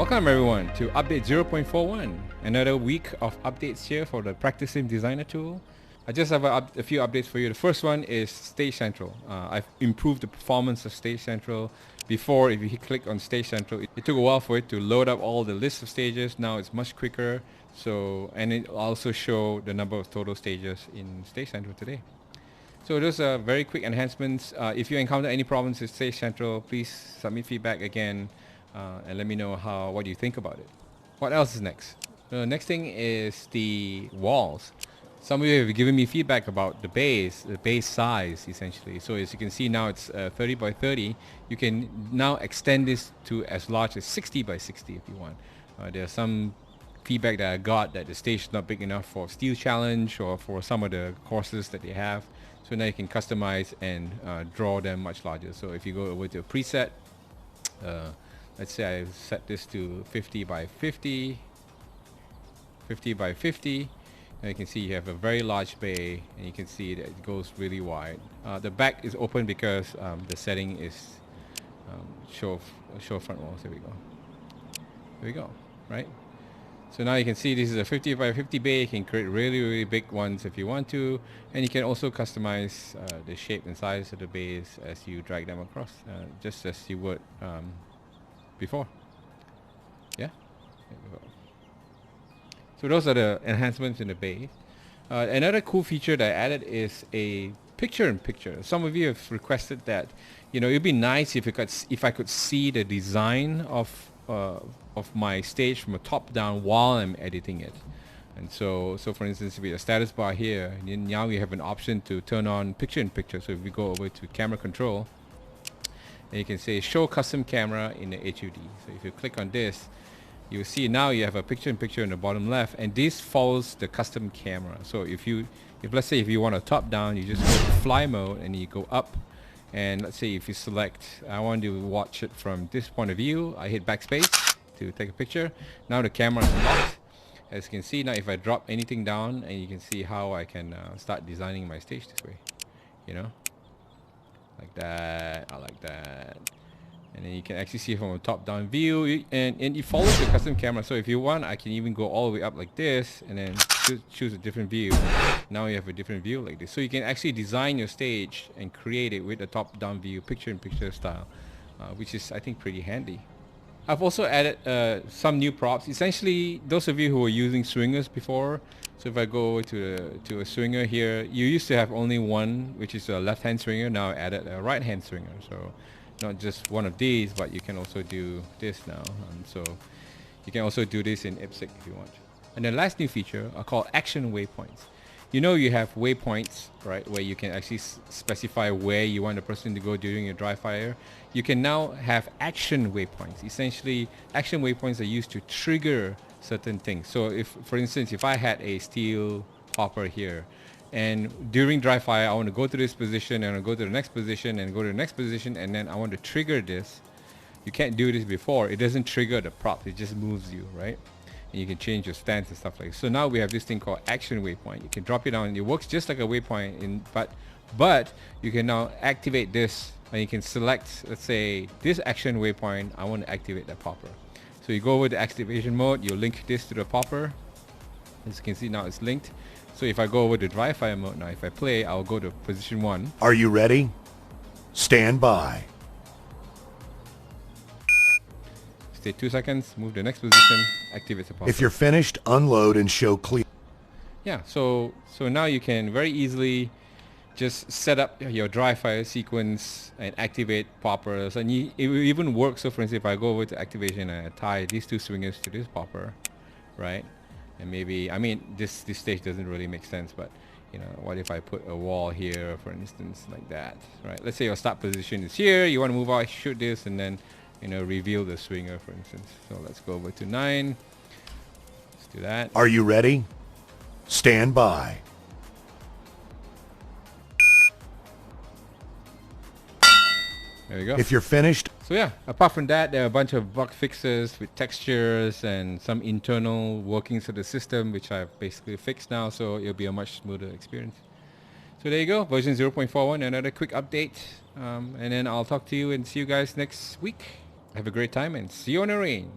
Welcome everyone to update 0.41. Another week of updates here for the Practice Sim Designer tool. I just have a few updates for you. The first one is Stage Central. I've improved the performance of Stage Central. Before, if you click on Stage Central, it took a while for it to load up all the list of stages. Now it's much quicker. And it also show the number of total stages in Stage Central today. So those are very quick enhancements. If you encounter any problems with Stage Central, please submit feedback again and let me know what you think about it. What else is next? The next thing is the walls. Some of you have given me feedback about the base size essentially. So as you can see now it's 30 by 30. You can now extend this to as large as 60 by 60 if you want. There's some feedback that I got that the stage is not big enough for Steel Challenge or for some of the courses that they have. So now you can customize and draw them much larger. So if you go over to a preset, let's say I set this to 50 by 50, 50 by 50. And you can see you have a very large bay, and you can see that it goes really wide. The back is open because the setting is show front walls. There we go. There we go. Right. So now you can see this is a 50 by 50 bay. You can create really big ones if you want to, and you can also customize the shape and size of the bays as you drag them across, just as you would before. Yeah. There we go. So those are the enhancements in the base. Another cool feature that I added is a picture-in-picture. Some of you have requested that, it'd be nice if I could see the design of my stage from a top-down while I'm editing it. And so for instance, with a status bar here, now we have an option to turn on picture-in-picture. So if we go over to camera control, and you can say show custom camera in the HUD. So if you click on this, you see now you have a picture-in-picture in the bottom left, and this follows the custom camera. So if let's say if you want a top-down, you just go to fly mode and you go up, and let's say if you select I want to watch it from this point of view, I hit backspace to take a picture. Now the camera is locked. As you can see now, if I drop anything down, and you can see how I can start designing my stage this way, like that. I like that. And then you can actually see from a top-down view, and it follows the custom camera. So if you want, I can even go all the way up like this, and then choose a different view. Now you have a different view like this. So you can actually design your stage and create it with a top-down view, picture-in-picture style, which is, I think, pretty handy. I've also added some new props. Essentially, those of you who were using swingers before, so if I go over to a swinger here, you used to have only one, which is a left-hand swinger. Now I added a right-hand swinger. So not just one of these, but you can also do this now. And so you can also do this in IPSC if you want. And the last new feature are called action waypoints. You have waypoints, right, where you can actually specify where you want the person to go during your dry fire. You can now have action waypoints. Essentially, action waypoints are used to trigger certain things. So if, for instance, if I had a steel popper here, and during dry fire I want to go to this position, and I go to the next position, and go to the next position, and then I want to trigger this. You can't do this before. It doesn't trigger the prop. It just moves you, right? And you can change your stance and stuff like that. So now we have this thing called action waypoint. You can drop it down. It works just like a waypoint, but you can now activate this, and you can select, let's say, this action waypoint. I want to activate that popper. So you go over to activation mode. You link this to the popper. As you can see now, it's linked. So if I go over to dry fire mode now, if I play, I'll go to position 1. Are you ready? Stand by. Stay 2 seconds, move to the next position, activate the popper. If you're finished, unload and show clear. Yeah, so now you can very easily just set up your dry fire sequence and activate poppers. And it will even work. So for instance, if I go over to activation and I tie these two swingers to this popper, right? And maybe, this stage doesn't really make sense, but what if I put a wall here, for instance, like that, right? Let's say your start position is here, you want to move out, shoot this, and then, reveal the swinger, for instance. So let's go over to 9. Let's do that. Are you ready? Stand by. There you go. If you're finished. So yeah, apart from that, there are a bunch of bug fixes with textures and some internal workings of the system, which I've basically fixed now, so it'll be a much smoother experience. So there you go, version 0.41, another quick update. And then I'll talk to you and see you guys next week. Have a great time and see you on the range.